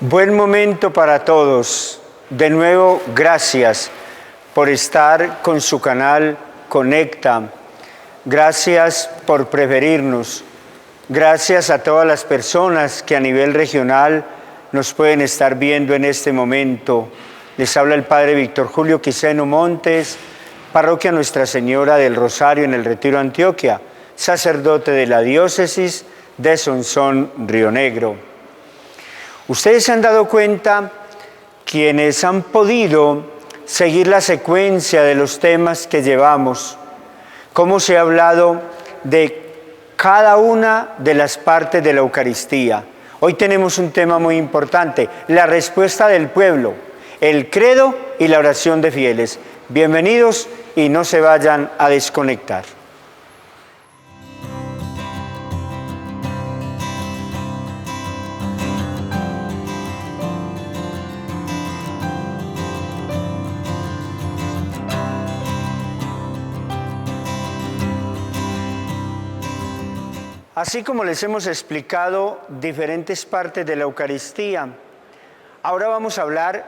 Buen momento para todos. De nuevo, gracias por estar con su canal Conecta. Gracias por preferirnos. Gracias a todas las personas que a nivel regional nos pueden estar viendo en este momento. Les habla el Padre Víctor Julio Quiseno Montes, Parroquia Nuestra Señora del Rosario en el Retiro Antioquia, sacerdote de la diócesis de Sonsón, Río Negro. Ustedes se han dado cuenta, quienes han podido seguir la secuencia de los temas que llevamos, cómo se ha hablado de cada una de las partes de la Eucaristía. Hoy tenemos un tema muy importante, la respuesta del pueblo, el credo y la oración de fieles. Bienvenidos y no se vayan a desconectar. Así como les hemos explicado diferentes partes de la Eucaristía, ahora vamos a hablar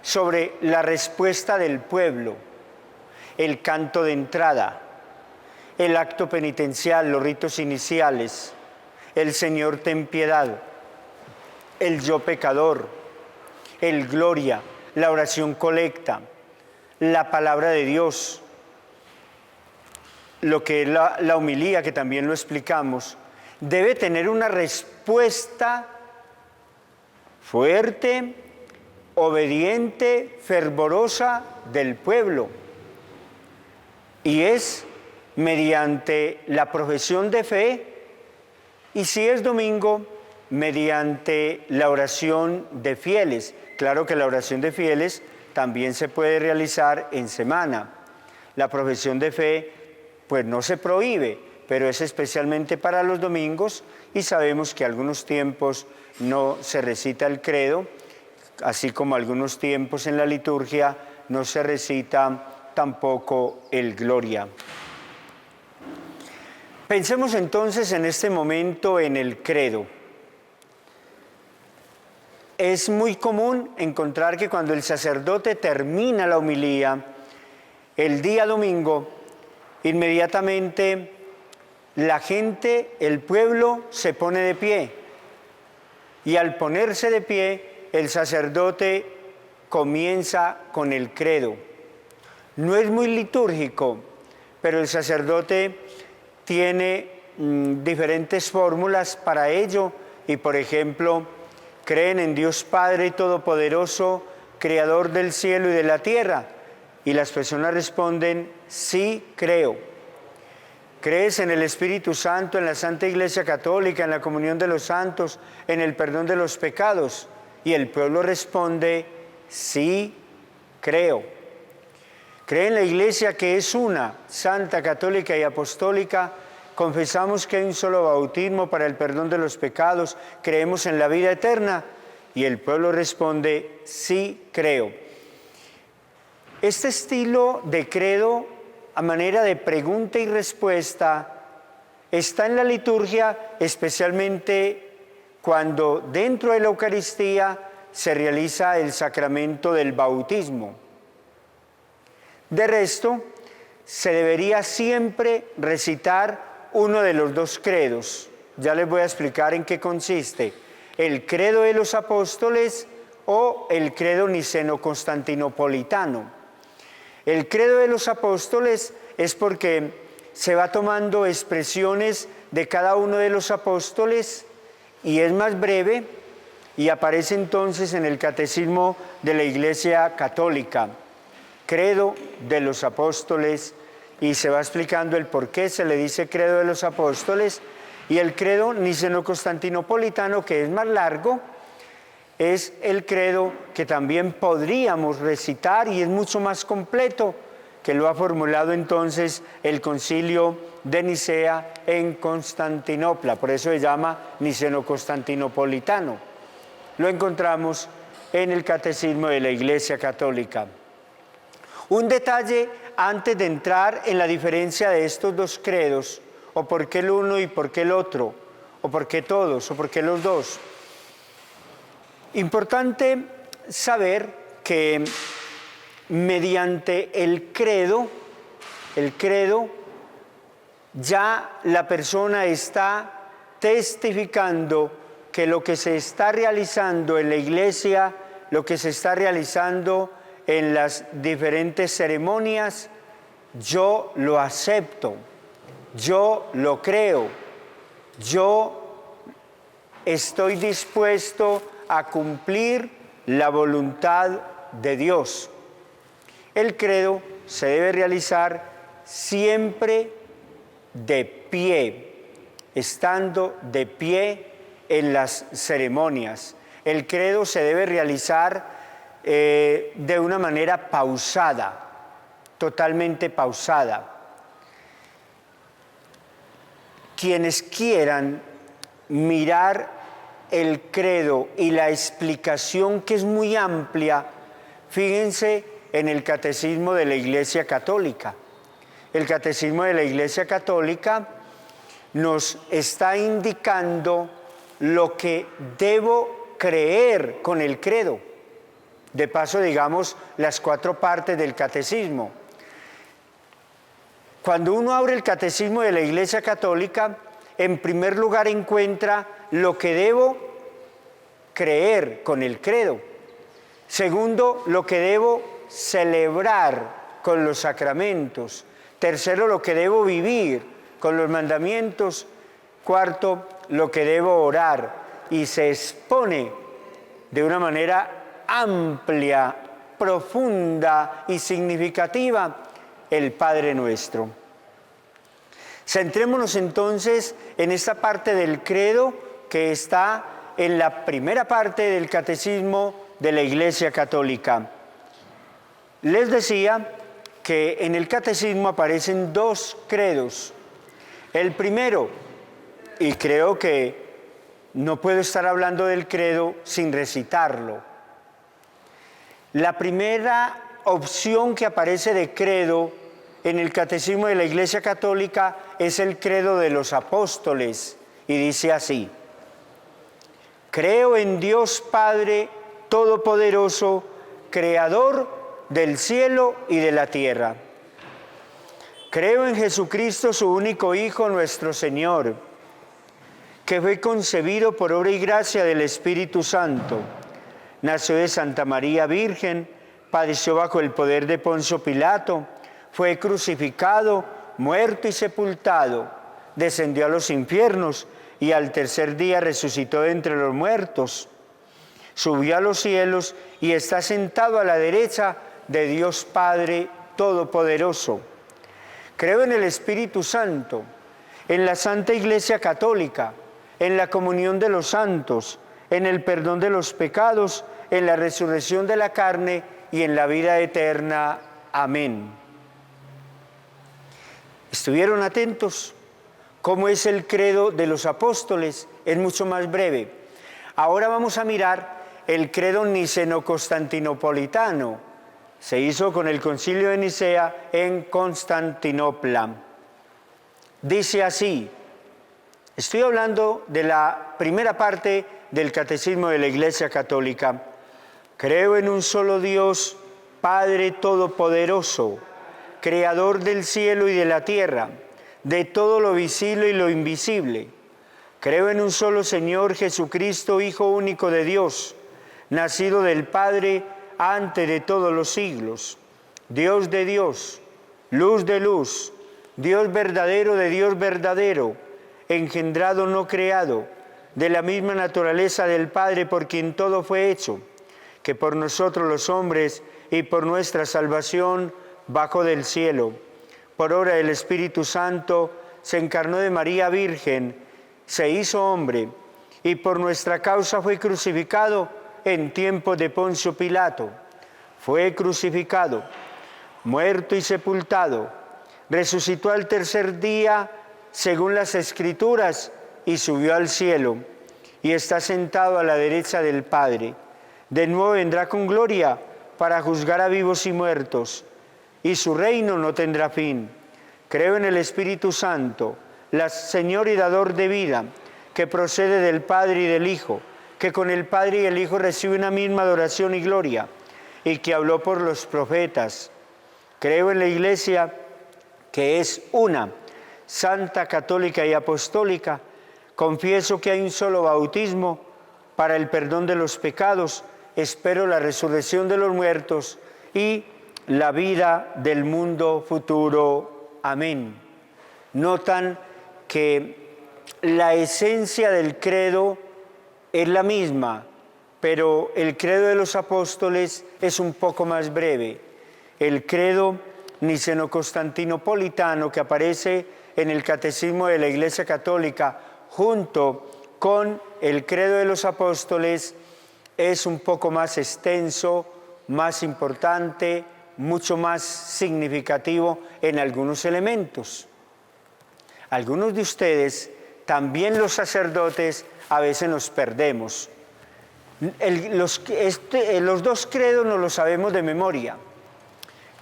sobre la respuesta del pueblo, el canto de entrada, el acto penitencial, los ritos iniciales, el Señor ten piedad, el yo pecador, el gloria, la oración colecta, la palabra de Dios, lo que es la homilía, que también lo explicamos, debe tener una respuesta fuerte, obediente, fervorosa del pueblo. Y es mediante la profesión de fe y, si es domingo, mediante la oración de fieles. Claro que la oración de fieles también se puede realizar en semana. La profesión de fe pues no se prohíbe, pero es especialmente para los domingos, y sabemos que algunos tiempos no se recita el credo, así como algunos tiempos en la liturgia no se recita tampoco el gloria. Pensemos entonces en este momento en el credo. Es muy común encontrar que cuando el sacerdote termina la homilía, el día domingo, inmediatamente la gente, el pueblo, se pone de pie, y al ponerse de pie, el sacerdote comienza con el credo. No es muy litúrgico, pero el sacerdote tiene diferentes fórmulas para ello, y por ejemplo, creen en Dios Padre Todopoderoso, Creador del cielo y de la tierra, y las personas responden, sí creo. ¿Crees en el Espíritu Santo, en la Santa Iglesia Católica, en la comunión de los santos, en el perdón de los pecados? Y el pueblo responde, sí, creo. ¿Cree en la Iglesia que es una, santa, católica y apostólica? ¿Confesamos que hay un solo bautismo para el perdón de los pecados? ¿Creemos en la vida eterna? Y el pueblo responde, sí, creo. Este estilo de credo, a manera de pregunta y respuesta, está en la liturgia, especialmente cuando dentro de la Eucaristía se realiza el sacramento del bautismo. De resto, se debería siempre recitar uno de los dos credos. Ya les voy a explicar en qué consiste: el credo de los apóstoles o el credo niceno-constantinopolitano. El credo de los apóstoles es porque se va tomando expresiones de cada uno de los apóstoles y es más breve, y aparece entonces en el Catecismo de la Iglesia Católica. Credo de los apóstoles, y se va explicando el por qué se le dice credo de los apóstoles. Y el credo niceno-constantinopolitano, que es más largo, es el credo que también podríamos recitar y es mucho más completo, que lo ha formulado entonces el Concilio de Nicea en Constantinopla, por eso se llama niceno-constantinopolitano. Lo encontramos en el Catecismo de la Iglesia Católica. Un detalle antes de entrar en la diferencia de estos dos credos, o por qué el uno y por qué el otro, o por qué todos, o por qué los dos. Importante saber que mediante el credo, ya la persona está testificando que lo que se está realizando en la iglesia, lo que se está realizando en las diferentes ceremonias, yo lo acepto, yo lo creo, yo estoy dispuesto a cumplir la voluntad de Dios. El credo se debe realizar siempre de pie, estando de pie en las ceremonias. El credo se debe realizar de una manera pausada, totalmente pausada. Quienes quieran mirar el credo y la explicación, que es muy amplia, fíjense en el Catecismo de la Iglesia Católica. El Catecismo de la Iglesia Católica nos está indicando lo que debo creer con el credo. De paso, digamos, las 4 partes del Catecismo. Cuando uno abre el Catecismo de la Iglesia Católica, en primer lugar encuentra lo que debo creer con el credo. Segundo, lo que debo celebrar con los sacramentos. Tercero, lo que debo vivir con los mandamientos. Cuarto, lo que debo orar. Y se expone de una manera amplia, profunda y significativa el Padre Nuestro. Centrémonos entonces en esta parte del credo que está en la primera parte del Catecismo de la Iglesia Católica. Les decía que en el Catecismo aparecen 2 credos. El primero, y creo que no puedo estar hablando del credo sin recitarlo. La primera opción que aparece de credo en el Catecismo de la Iglesia Católica es el credo de los apóstoles, y dice así: creo en Dios Padre Todopoderoso, Creador del cielo y de la tierra. Creo en Jesucristo, su único Hijo, nuestro Señor, que fue concebido por obra y gracia del Espíritu Santo. Nació de Santa María Virgen, padeció bajo el poder de Poncio Pilato, fue crucificado, muerto y sepultado, descendió a los infiernos y al tercer día resucitó de entre los muertos. Subió a los cielos y está sentado a la derecha de Dios Padre Todopoderoso. Creo en el Espíritu Santo, en la Santa Iglesia Católica, en la comunión de los santos, en el perdón de los pecados, en la resurrección de la carne y en la vida eterna. Amén. ¿Estuvieron atentos? ¿Cómo es el credo de los apóstoles? Es mucho más breve. Ahora vamos a mirar el credo niceno-constantinopolitano. Se hizo con el Concilio de Nicea en Constantinopla. Dice así, estoy hablando de la primera parte del Catecismo de la Iglesia Católica. Creo en un solo Dios, Padre Todopoderoso, Creador del cielo y de la tierra, de todo lo visible y lo invisible. Creo en un solo Señor Jesucristo, Hijo único de Dios, nacido del Padre antes de todos los siglos, Dios de Dios, luz de luz, Dios verdadero de Dios verdadero, engendrado no creado, de la misma naturaleza del Padre por quien todo fue hecho, que por nosotros los hombres y por nuestra salvación bajó del cielo. Por obra del Espíritu Santo se encarnó de María Virgen, se hizo hombre y por nuestra causa fue crucificado en tiempo de Poncio Pilato. Fue crucificado, muerto y sepultado, resucitó al tercer día según las Escrituras y subió al cielo y está sentado a la derecha del Padre. De nuevo vendrá con gloria para juzgar a vivos y muertos, y su reino no tendrá fin. Creo en el Espíritu Santo, Señor y dador de vida, que procede del Padre y del Hijo, que con el Padre y el Hijo recibe una misma adoración y gloria, y que habló por los profetas. Creo en la Iglesia, que es una, santa, católica y apostólica. Confieso que hay un solo bautismo para el perdón de los pecados. Espero la resurrección de los muertos y la vida del mundo futuro. Amén. Notan que la esencia del credo es la misma, pero el credo de los apóstoles es un poco más breve. El credo niceno-constantinopolitano, que aparece en el Catecismo de la Iglesia Católica junto con el credo de los apóstoles, es un poco más extenso, más importante, mucho más significativo en algunos elementos. Algunos de ustedes, también los sacerdotes, a veces nos perdemos. Los dos credos no los sabemos de memoria,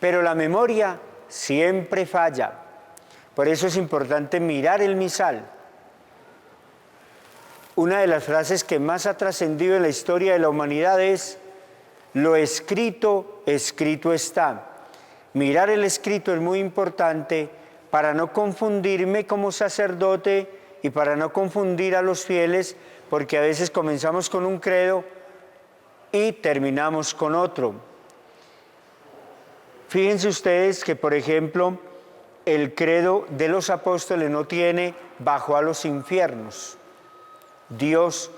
pero la memoria siempre falla. Por eso es importante mirar el misal. Una de las frases que más ha trascendido en la historia de la humanidad es: lo escrito, escrito está. Mirar el escrito es muy importante para no confundirme como sacerdote y para no confundir a los fieles, porque a veces comenzamos con un credo y terminamos con otro. Fíjense ustedes que, por ejemplo, el credo de los apóstoles no tiene bajó a los infiernos. Dios,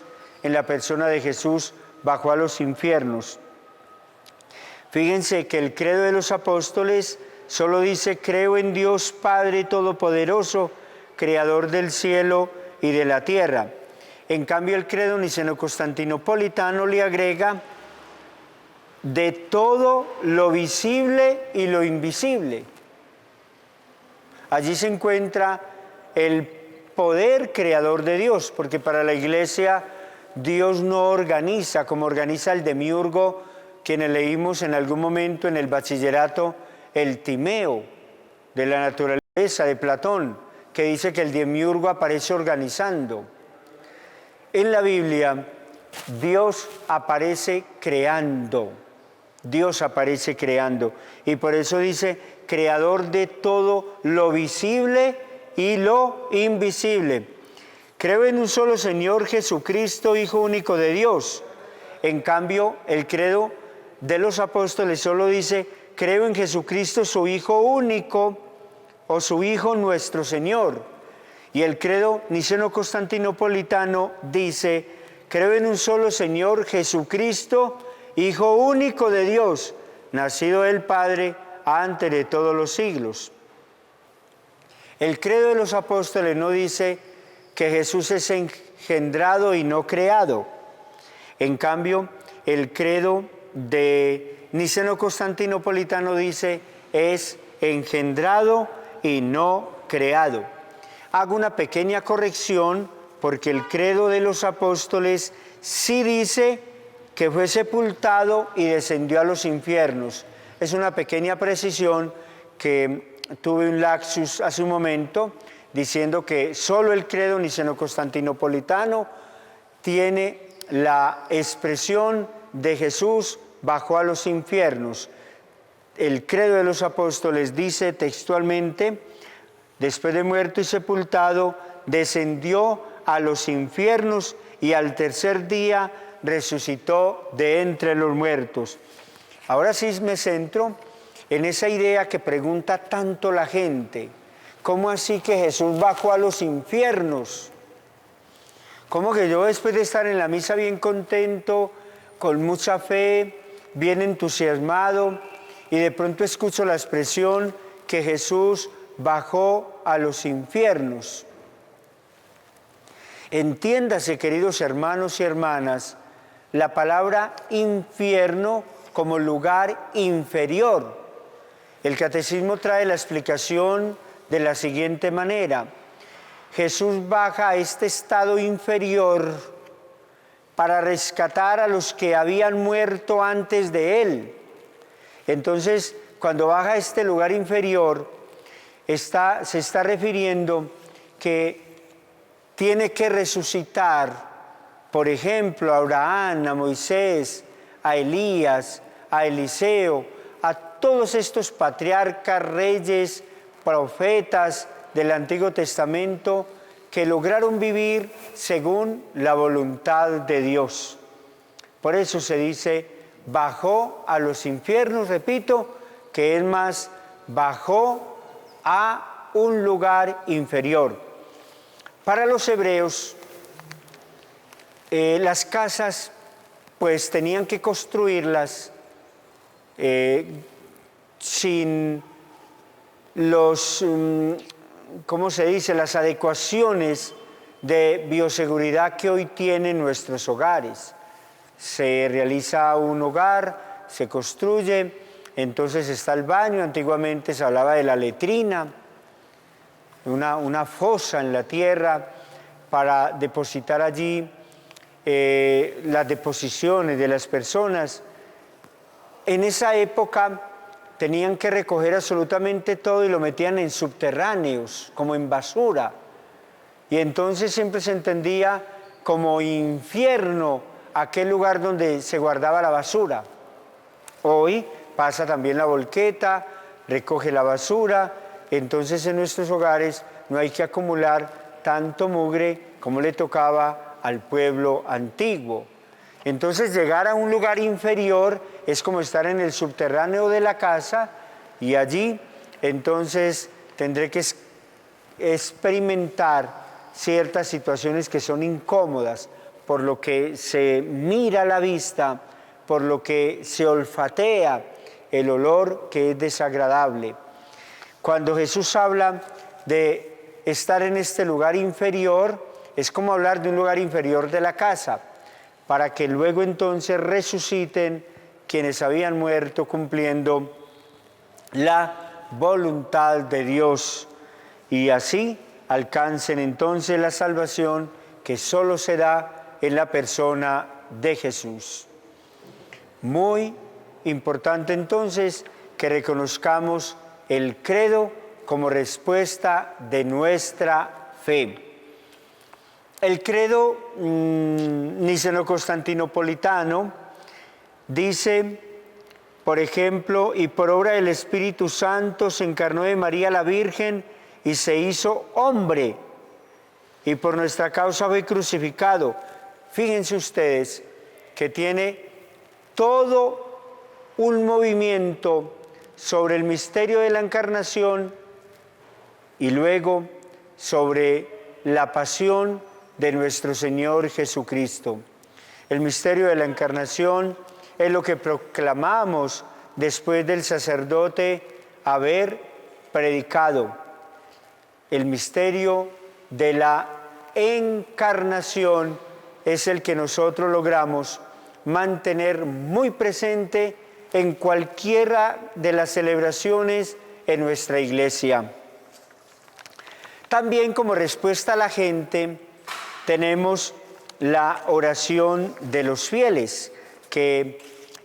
en la persona de Jesús, bajó a los infiernos. Fíjense que el credo de los apóstoles solo dice: creo en Dios Padre Todopoderoso, Creador del cielo y de la tierra. En cambio, el credo niceno-constantinopolitano le agrega: de todo lo visible y lo invisible. Allí se encuentra el poder creador de Dios, porque para la Iglesia Dios no organiza como organiza el demiurgo, quienes leímos en algún momento en el bachillerato el Timeo de la naturaleza de Platón, que dice que el demiurgo aparece organizando. En la Biblia, Dios aparece creando. Dios aparece creando. Y por eso dice: creador de todo lo visible y lo invisible. Creo en un solo Señor Jesucristo, Hijo único de Dios. En cambio, el credo de los apóstoles solo dice: creo en Jesucristo, su Hijo único, o su Hijo nuestro Señor. Y el credo niceno-constantinopolitano dice: creo en un solo Señor Jesucristo, Hijo único de Dios, nacido del Padre antes de todos los siglos. El credo de los apóstoles no dice que Jesús es engendrado y no creado. En cambio, el credo de niceno-constantinopolitano dice: es engendrado y no creado. Hago una pequeña corrección, porque el credo de los apóstoles sí dice que fue sepultado y descendió a los infiernos. Es una pequeña precisión que tuve un lapsus hace un momento, diciendo que solo el credo niceno-constantinopolitano tiene la expresión de Jesús bajó a los infiernos. El credo de los apóstoles dice textualmente: después de muerto y sepultado, descendió a los infiernos y al tercer día resucitó de entre los muertos. Ahora sí me centro en esa idea que pregunta tanto la gente: ¿cómo así que Jesús bajó a los infiernos? ¿Cómo que yo, después de estar en la misa bien contento, con mucha fe, bien entusiasmado, y de pronto escucho la expresión que Jesús bajó a los infiernos? Entiéndase, queridos hermanos y hermanas, la palabra infierno como lugar inferior. El catecismo trae la explicación de la siguiente manera: Jesús baja a este estado inferior para rescatar a los que habían muerto antes de él. Entonces, cuando baja a este lugar inferior, se está refiriendo que tiene que resucitar por ejemplo, a Abraham, a Moisés, a Elías, a Eliseo, a todos estos patriarcas, reyes, profetas del Antiguo Testamento que lograron vivir según la voluntad de Dios. Por eso se dice, bajó a los infiernos, repito, que es más, bajó a un lugar inferior. Para los hebreos, las casas pues tenían que construirlas sin los, ¿cómo se dice?, las adecuaciones de bioseguridad que hoy tienen nuestros hogares. Se realiza un hogar, se construye, entonces está el baño, antiguamente se hablaba de la letrina, una fosa en la tierra para depositar allí las deposiciones de las personas. En esa época tenían que recoger absolutamente todo y lo metían en subterráneos, como en basura. Y entonces siempre se entendía como infierno aquel lugar donde se guardaba la basura. Hoy pasa también la volqueta, recoge la basura, entonces en nuestros hogares no hay que acumular tanto mugre como le tocaba al pueblo antiguo. Entonces llegar a un lugar inferior es como estar en el subterráneo de la casa y allí entonces tendré que experimentar ciertas situaciones que son incómodas, por lo que se mira a la vista, por lo que se olfatea el olor que es desagradable. Cuando Jesús habla de estar en este lugar inferior, es como hablar de un lugar inferior de la casa, para que luego entonces resuciten quienes habían muerto cumpliendo la voluntad de Dios y así alcancen entonces la salvación que solo se da en la persona de Jesús. Muy importante entonces que reconozcamos el credo como respuesta de nuestra fe. El credo niceno-constantinopolitano dice, por ejemplo, y por obra del Espíritu Santo se encarnó de María la Virgen y se hizo hombre, y por nuestra causa fue crucificado. Fíjense ustedes que tiene todo un movimiento sobre el misterio de la encarnación y luego sobre la pasión de nuestro Señor Jesucristo. El misterio de la encarnación es lo que proclamamos después del sacerdote haber predicado. El misterio de la encarnación es el que nosotros logramos mantener muy presente en cualquiera de las celebraciones en nuestra iglesia. También como respuesta a la gente tenemos la oración de los fieles, que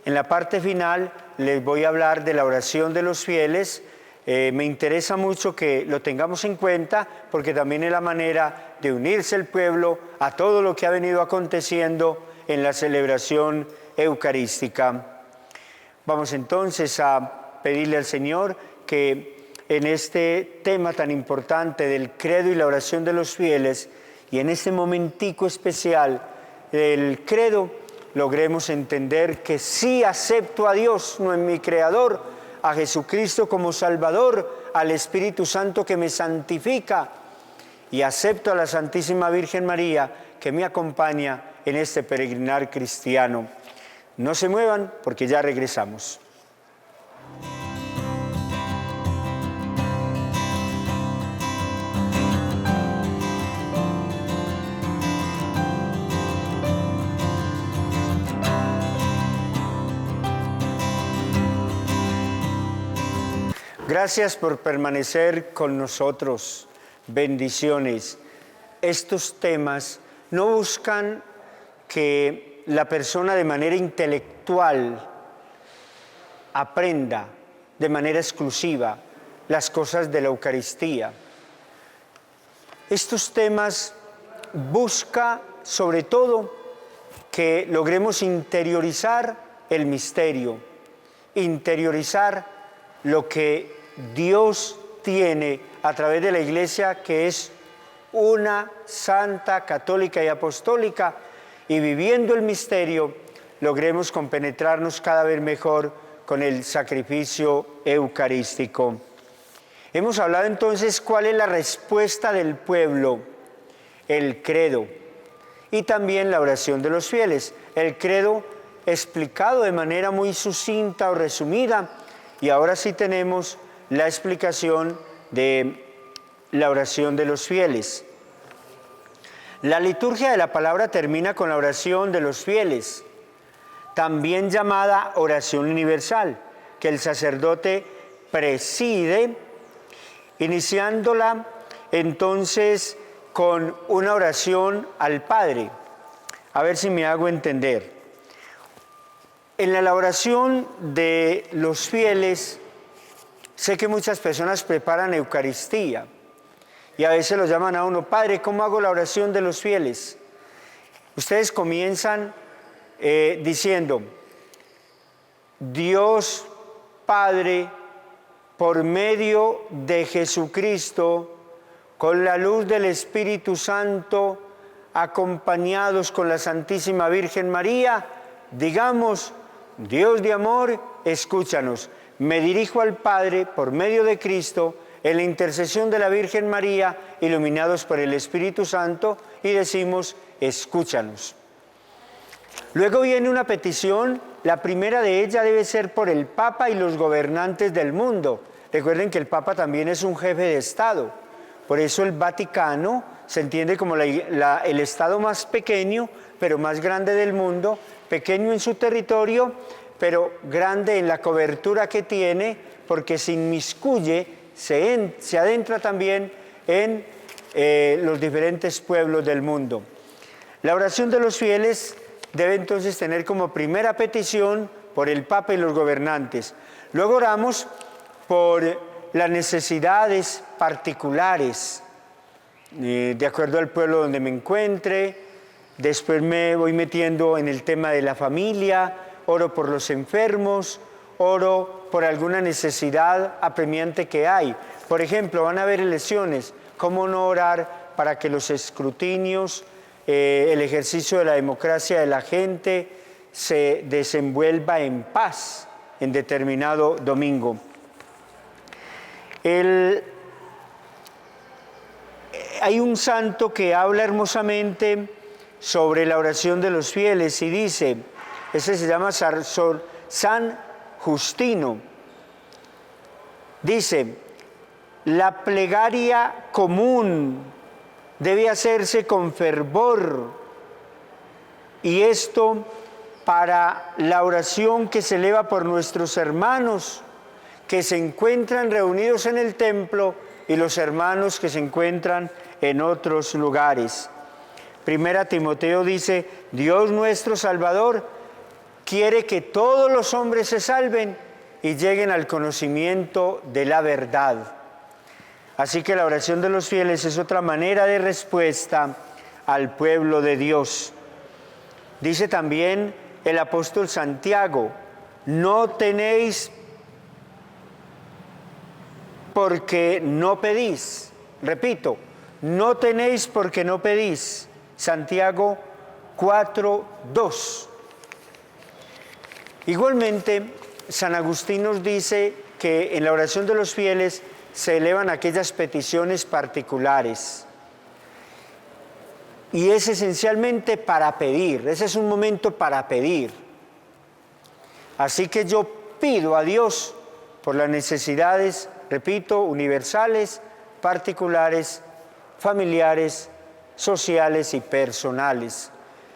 en la parte final les voy a hablar de la oración de los fieles. Me interesa mucho que lo tengamos en cuenta porque también es la manera de unirse el pueblo a todo lo que ha venido aconteciendo en la celebración eucarística. Vamos entonces a pedirle al Señor que en este tema tan importante del credo y la oración de los fieles y en este momentico especial del credo logremos entender que sí acepto a Dios, no en mi Creador, a Jesucristo como Salvador, al Espíritu Santo que me santifica y acepto a la Santísima Virgen María que me acompaña en este peregrinar cristiano. No se muevan porque ya regresamos. Gracias por permanecer con nosotros. Bendiciones. Estos temas no buscan que la persona de manera intelectual aprenda de manera exclusiva las cosas de la Eucaristía. Estos temas busca sobre todo que logremos interiorizar el misterio, interiorizar lo que Dios tiene a través de la Iglesia, que es una santa, católica y apostólica, y viviendo el misterio, logremos compenetrarnos cada vez mejor con el sacrificio eucarístico. Hemos hablado entonces cuál es la respuesta del pueblo, el credo, y también la oración de los fieles. El credo explicado de manera muy sucinta o resumida, y ahora sí tenemos la explicación de la oración de los fieles. La liturgia de la palabra termina con la oración de los fieles, también llamada oración universal, que el sacerdote preside, iniciándola entonces con una oración al Padre. A ver si me hago entender. En la elaboración de los fieles, sé que muchas personas preparan Eucaristía y a veces lo llaman a uno: Padre, ¿cómo hago la oración de los fieles? Ustedes comienzan diciendo: Dios Padre, por medio de Jesucristo, con la luz del Espíritu Santo, acompañados con la Santísima Virgen María, digamos: Dios de amor, escúchanos. Me dirijo al Padre por medio de Cristo, en la intercesión de la Virgen María, iluminados por el Espíritu Santo, y decimos: escúchanos. Luego viene una petición, la primera de ellas debe ser por el Papa y los gobernantes del mundo. Recuerden que el Papa también es un jefe de Estado, por eso el Vaticano se entiende como el Estado más pequeño, pero más grande del mundo, pequeño en su territorio, pero grande en la cobertura que tiene, porque se inmiscuye, se adentra también en los diferentes pueblos del mundo. La oración de los fieles debe entonces tener como primera petición por el Papa y los gobernantes. Luego oramos por las necesidades particulares, de acuerdo al pueblo donde me encuentre. Después me voy metiendo en el tema de la familia, oro por los enfermos, oro por alguna necesidad apremiante que hay. Por ejemplo, van a haber elecciones, ¿cómo no orar para que los escrutinios, el ejercicio de la democracia de la gente se desenvuelva en paz en determinado domingo? Hay un santo que habla hermosamente sobre la oración de los fieles y dice, ese se llama San Justino, dice: la plegaria común debe hacerse con fervor, y esto para la oración que se eleva por nuestros hermanos que se encuentran reunidos en el templo y los hermanos que se encuentran en otros lugares. Primera Timoteo dice: Dios nuestro Salvador quiere que todos los hombres se salven y lleguen al conocimiento de la verdad. Así que la oración de los fieles es otra manera de respuesta al pueblo de Dios. Dice también el apóstol Santiago: no tenéis porque no pedís. Repito, no tenéis porque no pedís. Santiago 4:2. Igualmente, San Agustín nos dice que en la oración de los fieles se elevan aquellas peticiones particulares. Y es esencialmente para pedir, ese es un momento para pedir. Así que yo pido a Dios por las necesidades, repito, universales, particulares, familiares, sociales y personales.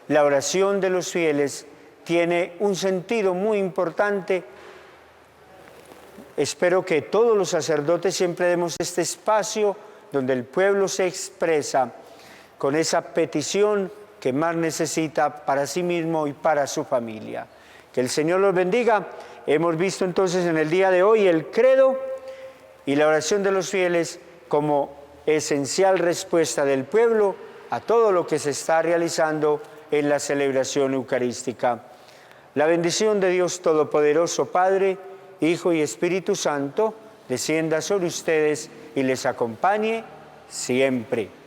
La oración de los fieles tiene un sentido muy importante. Espero que todos los sacerdotes siempre demos este espacio donde el pueblo se expresa con esa petición que más necesita para sí mismo y para su familia. Que el Señor los bendiga. Hemos visto entonces en el día de hoy el credo y la oración de los fieles como esencial respuesta del pueblo a todo lo que se está realizando en la celebración eucarística. La bendición de Dios Todopoderoso, Padre, Hijo y Espíritu Santo, descienda sobre ustedes y les acompañe siempre.